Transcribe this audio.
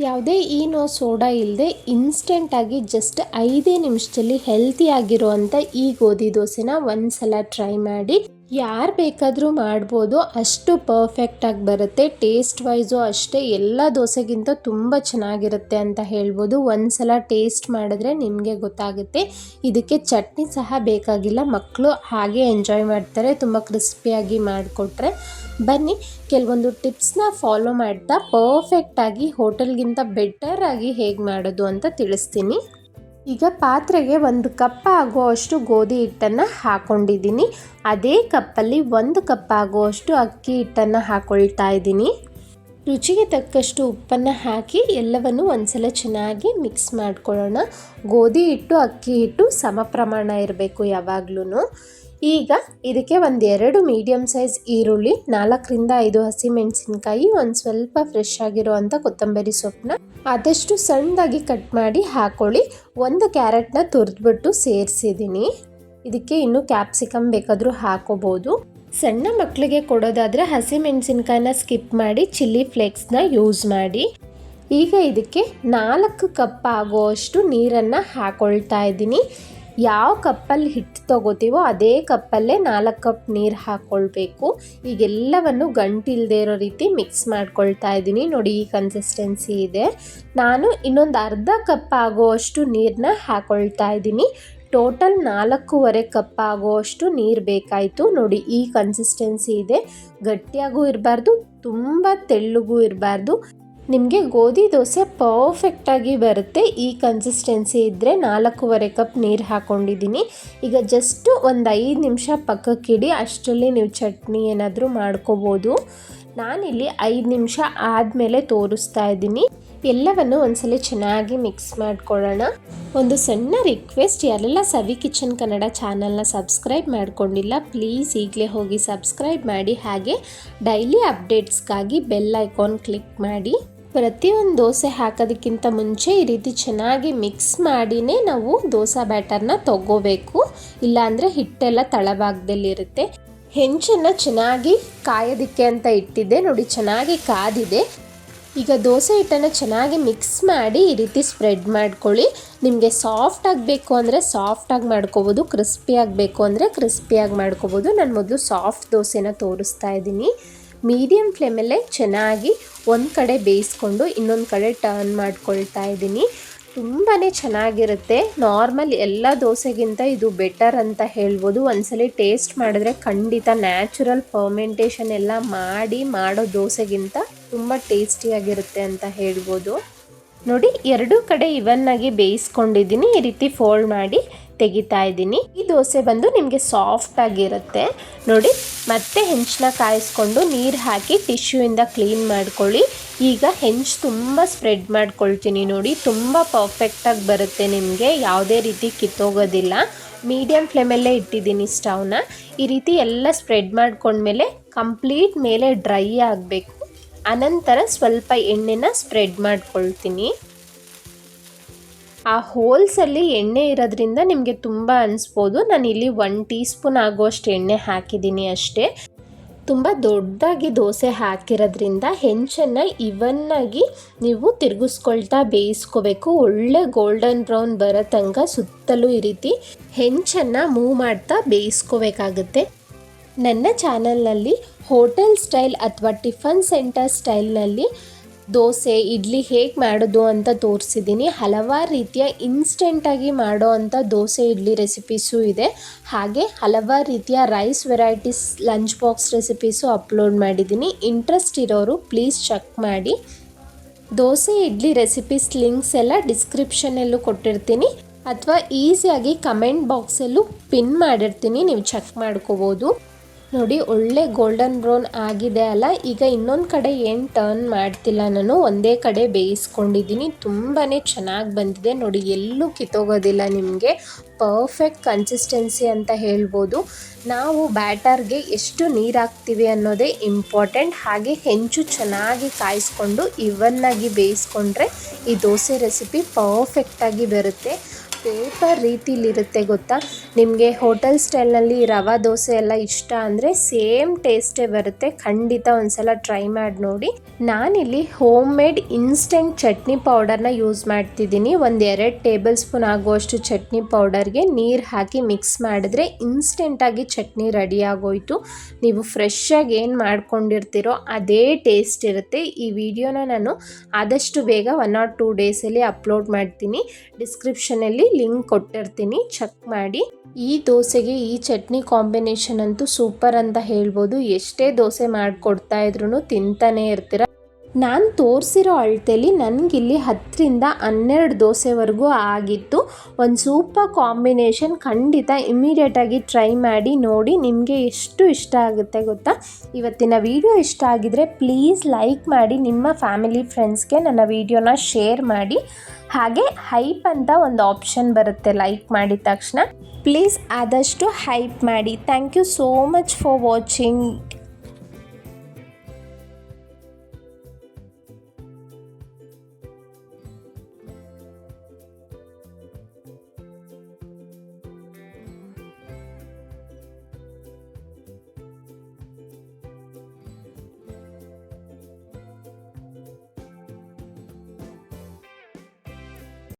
ಯಾವುದೇ Eno soda ಇಲ್ಲದೆ ಇನ್ಸ್ಟೆಂಟಾಗಿ just 5 ನಿಮಿಷದಲ್ಲಿ ಹೆಲ್ತಿಯಾಗಿರುವಂಥ ಈ ಗೋಧಿ ದೋಸೆನ ಒಂದು ಸಲ ಟ್ರೈ ಮಾಡಿ. ಯಾರು ಬೇಕಾದರೂ ಮಾಡ್ಬೋದು, ಅಷ್ಟು ಪರ್ಫೆಕ್ಟಾಗಿ ಬರುತ್ತೆ. ಟೇಸ್ಟ್ ವೈಸು ಅಷ್ಟೇ ಎಲ್ಲ ದೋಸೆಗಿಂತ ತುಂಬ ಚೆನ್ನಾಗಿರುತ್ತೆ ಅಂತ ಹೇಳ್ಬೋದು. ಒಂದು ಸಲ ಟೇಸ್ಟ್ ಮಾಡಿದ್ರೆ ನಿಮಗೆ ಗೊತ್ತಾಗುತ್ತೆ. ಇದಕ್ಕೆ ಚಟ್ನಿ ಸಹ ಬೇಕಾಗಿಲ್ಲ, ಮಕ್ಕಳು ಹಾಗೆ ಎಂಜಾಯ್ ಮಾಡ್ತಾರೆ ತುಂಬ ಕ್ರಿಸ್ಪಿಯಾಗಿ ಮಾಡಿಕೊಟ್ರೆ. ಬನ್ನಿ ಕೆಲವೊಂದು ಟಿಪ್ಸ್ನ ಫಾಲೋ ಮಾಡ್ತಾ ಪರ್ಫೆಕ್ಟಾಗಿ ಹೋಟೆಲ್ಗಿಂತ ಬೆಟರಾಗಿ ಹೇಗೆ ಮಾಡೋದು ಅಂತ ತಿಳಿಸ್ತೀನಿ. ಈಗ ಪಾತ್ರೆಗೆ 1 ಕಪ್ ಆಗುವಷ್ಟು ಗೋಧಿ ಹಿಟ್ಟನ್ನು ಹಾಕ್ಕೊಂಡಿದ್ದೀನಿ. ಅದೇ ಕಪ್ಪಲ್ಲಿ 1 ಕಪ್ ಆಗುವಷ್ಟು ಅಕ್ಕಿ ಹಿಟ್ಟನ್ನು ಹಾಕ್ಕೊಳ್ತಾ ಇದ್ದೀನಿ. ರುಚಿಗೆ ತಕ್ಕಷ್ಟು ಉಪ್ಪನ್ನು ಹಾಕಿ ಎಲ್ಲವನ್ನು ಒಂದ್ಸಲ ಚೆನ್ನಾಗಿ ಮಿಕ್ಸ್ ಮಾಡ್ಕೊಳ್ಳೋಣ. ಗೋಧಿ ಹಿಟ್ಟು ಅಕ್ಕಿ ಹಿಟ್ಟು ಸಮ ಪ್ರಮಾಣ ಇರಬೇಕು ಯಾವಾಗ್ಲೂ. ಈಗ ಇದಕ್ಕೆ 2 ಮೀಡಿಯಮ್ ಸೈಜ್ ಈರುಳ್ಳಿ, 4ರಿಂದ 5 ಹಸಿಮೆಣಸಿನ್ಕಾಯಿ, ಒಂದು ಸ್ವಲ್ಪ ಫ್ರೆಶ್ ಆಗಿರುವಂಥ ಕೊತ್ತಂಬರಿ ಸೊಪ್ಪನ್ನ ಆದಷ್ಟು ಸಣ್ಣದಾಗಿ ಕಟ್ ಮಾಡಿ ಹಾಕೊಳ್ಳಿ. 1 ಕ್ಯಾರೆಟ್ನ ತುರಿದ್ಬಿಟ್ಟು ಸೇರಿಸಿದ್ದೀನಿ. ಇದಕ್ಕೆ ಇನ್ನೂ ಕ್ಯಾಪ್ಸಿಕಮ್ ಬೇಕಾದರೂ ಹಾಕೋಬೋದು. ಸಣ್ಣ ಮಕ್ಕಳಿಗೆ ಕೊಡೋದಾದರೆ ಹಸಿಮೆಣಸಿನ್ಕಾಯಿನ ಸ್ಕಿಪ್ ಮಾಡಿ ಚಿಲ್ಲಿ ಫ್ಲೇಕ್ಸ್ನ ಯೂಸ್ ಮಾಡಿ. ಈಗ ಇದಕ್ಕೆ 4 ಕಪ್ ಆಗುವಷ್ಟು ನೀರನ್ನು ಹಾಕೊಳ್ತಾ ಇದ್ದೀನಿ. ಯಾವ ಕಪ್ಪಲ್ಲಿ ಹಿಟ್ಟು ತೊಗೋತೀವೋ ಅದೇ ಕಪ್ಪಲ್ಲೇ 4 ಕಪ್ ನೀರು ಹಾಕ್ಕೊಳ್ಬೇಕು. ಈಗೆಲ್ಲವನ್ನು ಗಂಟಿಲ್ಲದೆ ಇರೋ ರೀತಿ ಮಿಕ್ಸ್ ಮಾಡ್ಕೊಳ್ತಾ ಇದ್ದೀನಿ. ನೋಡಿ ಈ ಕನ್ಸಿಸ್ಟೆನ್ಸಿ ಇದೆ. ನಾನು ಇನ್ನೊಂದು ಅರ್ಧ ಕಪ್ ಆಗುವಷ್ಟು ನೀರನ್ನ ಹಾಕ್ಕೊಳ್ತಾ ಇದ್ದೀನಿ. ಟೋಟಲ್ 4.5 ಕಪ್ ಆಗುವಷ್ಟು ನೀರು ಬೇಕಾಯಿತು. ನೋಡಿ ಈ ಕನ್ಸಿಸ್ಟೆನ್ಸಿ ಇದೆ. ಗಟ್ಟಿಯಾಗೂ ಇರಬಾರ್ದು, ತುಂಬ ತೆಳ್ಳಗೂ ಇರಬಾರ್ದು. ನಿಮಗೆ ಗೋಧಿ ದೋಸೆ ಪರ್ಫೆಕ್ಟಾಗಿ ಬರುತ್ತೆ. ಈ ಕನ್ಸಿಸ್ಟೆನ್ಸಿ ಇದ್ದರೆ 4.5 ಕಪ್ ನೀರು ಹಾಕ್ಕೊಂಡಿದ್ದೀನಿ. ಈಗ ಜಸ್ಟ್ ಒಂದು 5 ನಿಮಿಷ ಪಕ್ಕಕ್ಕಿಡಿ, ಅಷ್ಟರಲ್ಲಿ ನೀವು ಚಟ್ನಿ ಏನಾದರೂ ಮಾಡ್ಕೋಬೋದು. ನಾನಿಲ್ಲಿ 5 ನಿಮಿಷ ಆದಮೇಲೆ ತೋರಿಸ್ತಾ ಇದ್ದೀನಿ. ಎಲ್ಲವನ್ನು ಒಂದ್ಸಲ ಚೆನ್ನಾಗಿ ಮಿಕ್ಸ್ ಮಾಡ್ಕೊಳ್ಳೋಣ. ಒಂದು ಸಣ್ಣ ರಿಕ್ವೆಸ್ಟ್, ಯಾರೆಲ್ಲ ಸವಿ ಕಿಚನ್ ಕನ್ನಡ ಚಾನಲ್ನ ಸಬ್ಸ್ಕ್ರೈಬ್ ಮಾಡ್ಕೊಂಡಿಲ್ಲ ಪ್ಲೀಸ್ ಈಗಲೇ ಹೋಗಿ ಸಬ್ಸ್ಕ್ರೈಬ್ ಮಾಡಿ. ಹಾಗೆ ಡೈಲಿ ಅಪ್ಡೇಟ್ಸ್ಗಾಗಿ ಬೆಲ್ ಐಕಾನ್ ಕ್ಲಿಕ್ ಮಾಡಿ. ಪ್ರತಿಯೊಂದು ದೋಸೆ ಹಾಕೋದಕ್ಕಿಂತ ಮುಂಚೆ ಈ ರೀತಿ ಚೆನ್ನಾಗಿ ಮಿಕ್ಸ್ ಮಾಡಿನೇ ನಾವು ದೋಸೆ ಬ್ಯಾಟರ್ನ ತಗೋಬೇಕು, ಇಲ್ಲಾಂದರೆ ಹಿಟ್ಟೆಲ್ಲ ತಳಭಾಗದಲ್ಲಿರುತ್ತೆ. ಹೆಂಚನ್ನು ಚೆನ್ನಾಗಿ ಕಾಯೋದಕ್ಕೆ ಅಂತ ಇಟ್ಟಿದ್ದೆ. ನೋಡಿ ಚೆನ್ನಾಗಿ ಕಾದಿದೆ. ಈಗ ದೋಸೆ ಹಿಟ್ಟನ್ನು ಚೆನ್ನಾಗಿ ಮಿಕ್ಸ್ ಮಾಡಿ ಈ ರೀತಿ ಸ್ಪ್ರೆಡ್ ಮಾಡ್ಕೊಳ್ಳಿ. ನಿಮಗೆ ಸಾಫ್ಟ್ ಆಗಬೇಕು ಅಂದರೆ ಸಾಫ್ಟಾಗಿ ಮಾಡ್ಕೋಬೋದು, ಕ್ರಿಸ್ಪಿ ಆಗಬೇಕು ಅಂದರೆ ಕ್ರಿಸ್ಪಿಯಾಗಿ ಮಾಡ್ಕೋಬೋದು. ನಾನು ಮೊದಲು ಸಾಫ್ಟ್ ದೋಸೆನ ತೋರಿಸ್ತಾ ಇದ್ದೀನಿ. ಮೀಡಿಯಮ್ ಫ್ಲೇಮಲ್ಲೇ ಚೆನ್ನಾಗಿ ಒಂದು ಕಡೆ ಬೇಯಿಸ್ಕೊಂಡು ಇನ್ನೊಂದು ಕಡೆ ಟರ್ನ್ ಮಾಡ್ಕೊಳ್ತಾ ಇದ್ದೀನಿ. ತುಂಬಾ ಚೆನ್ನಾಗಿರುತ್ತೆ. ನಾರ್ಮಲ್ ಎಲ್ಲ ದೋಸೆಗಿಂತ ಇದು ಬೆಟರ್ ಅಂತ ಹೇಳ್ಬೋದು. ಒಂದ್ಸಲಿ ಟೇಸ್ಟ್ ಮಾಡಿದ್ರೆ ಖಂಡಿತ ನ್ಯಾಚುರಲ್ ಫರ್ಮೆಂಟೇಷನ್ ಎಲ್ಲ ಮಾಡೋ ದೋಸೆಗಿಂತ ತುಂಬ ಟೇಸ್ಟಿಯಾಗಿರುತ್ತೆ ಅಂತ ಹೇಳ್ಬೋದು. ನೋಡಿ 2 ಕಡೆ ಇವನ್ನಾಗಿ ಬೇಯಿಸ್ಕೊಂಡಿದ್ದೀನಿ. ಈ ರೀತಿ ಫೋಲ್ಡ್ ಮಾಡಿ ತೆಗಿತಾ ಇದ್ದೀನಿ. ಈ ದೋಸೆ ಬಂದು ನಿಮಗೆ ಸಾಫ್ಟ್ ಆಗಿರುತ್ತೆ. ನೋಡಿ ಮತ್ತೆ ಹೆಂಚನ್ನ ಕಾಯಿಸ್ಕೊಂಡು ನೀರು ಹಾಕಿ ಟಿಶ್ಯೂಯಿಂದ ಕ್ಲೀನ್ ಮಾಡ್ಕೊಳ್ಳಿ. ಈಗ ಹೆಂಚು ತುಂಬ ಸ್ಪ್ರೆಡ್ ಮಾಡ್ಕೊಳ್ತೀನಿ. ನೋಡಿ ತುಂಬ ಪರ್ಫೆಕ್ಟಾಗಿ ಬರುತ್ತೆ, ನಿಮಗೆ ಯಾವುದೇ ರೀತಿ ಕಿತ್ತೋಗೋದಿಲ್ಲ. ಮೀಡಿಯಮ್ ಫ್ಲೇಮಲ್ಲೇ ಇಟ್ಟಿದ್ದೀನಿ ಸ್ಟವ್ನ. ಈ ರೀತಿ ಎಲ್ಲ ಸ್ಪ್ರೆಡ್ ಮಾಡ್ಕೊಂಡ್ಮೇಲೆ ಕಂಪ್ಲೀಟ್ ಮೇಲೆ ಡ್ರೈ ಆಗಬೇಕು. ಅನಂತರ ಸ್ವಲ್ಪ ಎಣ್ಣೆನ ಸ್ಪ್ರೆಡ್ ಮಾಡ್ಕೊಳ್ತೀನಿ. ಆ ಹೋಲ್ಸಲ್ಲಿ ಎಣ್ಣೆ ಇರೋದ್ರಿಂದ ನಿಮಗೆ ತುಂಬ ಅನಿಸ್ಬೋದು. ನಾನಿಲ್ಲಿ 1 ಟೀ ಸ್ಪೂನ್ ಆಗುವಷ್ಟು ಎಣ್ಣೆ ಹಾಕಿದ್ದೀನಿ ಅಷ್ಟೇ. ತುಂಬ ದೊಡ್ಡದಾಗಿ ದೋಸೆ ಹಾಕಿರೋದ್ರಿಂದ ಹೆಂಚನ್ನು ಇವನ್ನಾಗಿ ನೀವು ತಿರುಗಿಸ್ಕೊಳ್ತಾ ಬೇಯಿಸ್ಕೋಬೇಕು. ಒಳ್ಳೆ ಗೋಲ್ಡನ್ ಬ್ರೌನ್ ಬರೋ ತನಕ ಸುತ್ತಲೂ ಈ ರೀತಿ ಹೆಂಚನ್ನು ಮೂವ್ ಮಾಡ್ತಾ ಬೇಯಿಸ್ಕೋಬೇಕಾಗುತ್ತೆ. ನನ್ನ ಚಾನಲ್ನಲ್ಲಿ ಹೋಟೆಲ್ ಸ್ಟೈಲ್ ಅಥವಾ ಟಿಫನ್ ಸೆಂಟರ್ ಸ್ಟೈಲ್ನಲ್ಲಿ ದೋಸೆ ಇಡ್ಲಿ ಹೇಗೆ ಮಾಡೋದು ಅಂತ ತೋರಿಸಿದ್ದೀನಿ. ಹಲವಾರು ರೀತಿಯ ಇನ್ಸ್ಟೆಂಟಾಗಿ ಮಾಡೋ ಅಂಥ ದೋಸೆ ಇಡ್ಲಿ ರೆಸಿಪೀಸು ಇದೆ. ಹಾಗೆ ಹಲವಾರು ರೀತಿಯ rice varieties lunch box recipes upload ಮಾಡಿದ್ದೀನಿ. ಇಂಟ್ರೆಸ್ಟ್ ಇರೋರು ಪ್ಲೀಸ್ ಚೆಕ್ ಮಾಡಿ. ದೋಸೆ ಇಡ್ಲಿ ರೆಸಿಪೀಸ್ ಲಿಂಕ್ಸ್ ಎಲ್ಲ ಡಿಸ್ಕ್ರಿಪ್ಷನಲ್ಲೂ ಕೊಟ್ಟಿರ್ತೀನಿ, ಅಥವಾ ಈಸಿಯಾಗಿ ಕಮೆಂಟ್ ಬಾಕ್ಸಲ್ಲೂ ಪಿನ್ ಮಾಡಿರ್ತೀನಿ, ನೀವು ಚೆಕ್ ಮಾಡ್ಕೋಬೋದು. ನೋಡಿ ಒಳ್ಳೆ ಗೋಲ್ಡನ್ ಬ್ರೌನ್ ಆಗಿದೆ ಅಲ್ಲ. ಈಗ ಇನ್ನೊಂದು ಕಡೆ ಏನು ಟರ್ನ್ ಮಾಡ್ತಿಲ್ಲ, ನಾನು ಒಂದೇ ಕಡೆ ಬೇಯಿಸ್ಕೊಂಡಿದ್ದೀನಿ. ತುಂಬಾ ಚೆನ್ನಾಗಿ ಬಂದಿದೆ. ನೋಡಿ ಎಲ್ಲೂ ಕಿತ್ತೋಗೋದಿಲ್ಲ, ನಿಮಗೆ ಪರ್ಫೆಕ್ಟ್ ಕನ್ಸಿಸ್ಟೆನ್ಸಿ ಅಂತ ಹೇಳ್ಬೋದು. ನಾವು ಬ್ಯಾಟರ್ಗೆ ಎಷ್ಟು ನೀರು ಹಾಕ್ತೀವಿ ಅನ್ನೋದೇ ಇಂಪಾರ್ಟೆಂಟ್. ಹಾಗೆ ಹೆಂಚು ಚೆನ್ನಾಗಿ ಕಾಯಿಸ್ಕೊಂಡು ಇವನ್ನಾಗಿ ಬೇಯಿಸ್ಕೊಂಡ್ರೆ ಈ ದೋಸೆ ರೆಸಿಪಿ ಪರ್ಫೆಕ್ಟಾಗಿ ಬರುತ್ತೆ. ಪೇಪರ್ ರೀತಿಲಿರುತ್ತೆ ಗೊತ್ತಾ. ನಿಮಗೆ ಹೋಟೆಲ್ ಸ್ಟೈಲ್ನಲ್ಲಿ ರವಾ ದೋಸೆ ಎಲ್ಲ ಇಷ್ಟ ಅಂದರೆ ಸೇಮ್ ಟೇಸ್ಟೇ ಬರುತ್ತೆ. ಖಂಡಿತ ಒಂದ್ಸಲ ಟ್ರೈ ಮಾಡಿ ನೋಡಿ. ನಾನಿಲ್ಲಿ ಹೋಮ್ ಮೇಡ್ ಇನ್ಸ್ಟೆಂಟ್ ಚಟ್ನಿ ಪೌಡರ್ನ ಯೂಸ್ ಮಾಡ್ತಿದ್ದೀನಿ. 1-2 ಟೇಬಲ್ ಸ್ಪೂನ್ ಆಗುವಷ್ಟು ಚಟ್ನಿ ಪೌಡರ್ಗೆ ನೀರು ಹಾಕಿ ಮಿಕ್ಸ್ ಮಾಡಿದ್ರೆ ಇನ್ಸ್ಟೆಂಟಾಗಿ ಚಟ್ನಿ ರೆಡಿ ಆಗೋಯ್ತು. ನೀವು ಫ್ರೆಶ್ಶಾಗಿ ಏನು ಮಾಡ್ಕೊಂಡಿರ್ತೀರೋ ಅದೇ ಟೇಸ್ಟ್ ಇರುತ್ತೆ. ಈ ವಿಡಿಯೋನ ನಾನು ಆದಷ್ಟು ಬೇಗ 1 or 2 ಡೇಸಲ್ಲಿ ಅಪ್ಲೋಡ್ ಮಾಡ್ತೀನಿ. ಡಿಸ್ಕ್ರಿಪ್ಷನಲ್ಲಿ ಲಿಂಕ್ ಕೊಟ್ಟಿರ್ತೀನಿ, ಚೆಕ್ ಮಾಡಿ. ಈ ದೋಸೆಗೆ ಈ ಚಟ್ನಿ ಕಾಂಬಿನೇಷನ್ ಅಂತೂ ಸೂಪರ್ ಅಂತ ಹೇಳ್ಬೋದು. ಎಷ್ಟೇ ದೋಸೆ ಮಾಡಿಕೊಡ್ತಾ ಇದ್ರೂ ತಿಂತಾನೆ ಇರ್ತೀರ. ನಾನು ತೋರಿಸಿರೋ ಅಳತೆಯಲ್ಲಿ ನನಗಿಲ್ಲಿ 10ರಿಂದ 12 ದೋಸೆವರೆಗೂ ಆಗಿತ್ತು. ಒಂದು ಸೂಪರ್ ಕಾಂಬಿನೇಷನ್. ಖಂಡಿತ ಇಮಿಡಿಯೇಟಾಗಿ ಟ್ರೈ ಮಾಡಿ ನೋಡಿ, ನಿಮಗೆ ಎಷ್ಟು ಇಷ್ಟ ಆಗುತ್ತೆ ಗೊತ್ತಾ. ಇವತ್ತಿನ ವಿಡಿಯೋ ಇಷ್ಟ ಆಗಿದ್ರೆ ಪ್ಲೀಸ್ ಲೈಕ್ ಮಾಡಿ, ನಿಮ್ಮ ಫ್ಯಾಮಿಲಿ ಫ್ರೆಂಡ್ಸ್ಗೆ ನನ್ನ ವಿಡಿಯೋನ ಶೇರ್ ಮಾಡಿ. ಹಾಗೆ ಹೈಪ್ ಅಂತ ಒಂದು ಆಪ್ಷನ್ ಬರುತ್ತೆ ಲೈಕ್ ಮಾಡಿದ ತಕ್ಷಣ, ಪ್ಲೀಸ್ ಆದಷ್ಟು ಹೈಪ್ ಮಾಡಿ. Thank you so much for watching.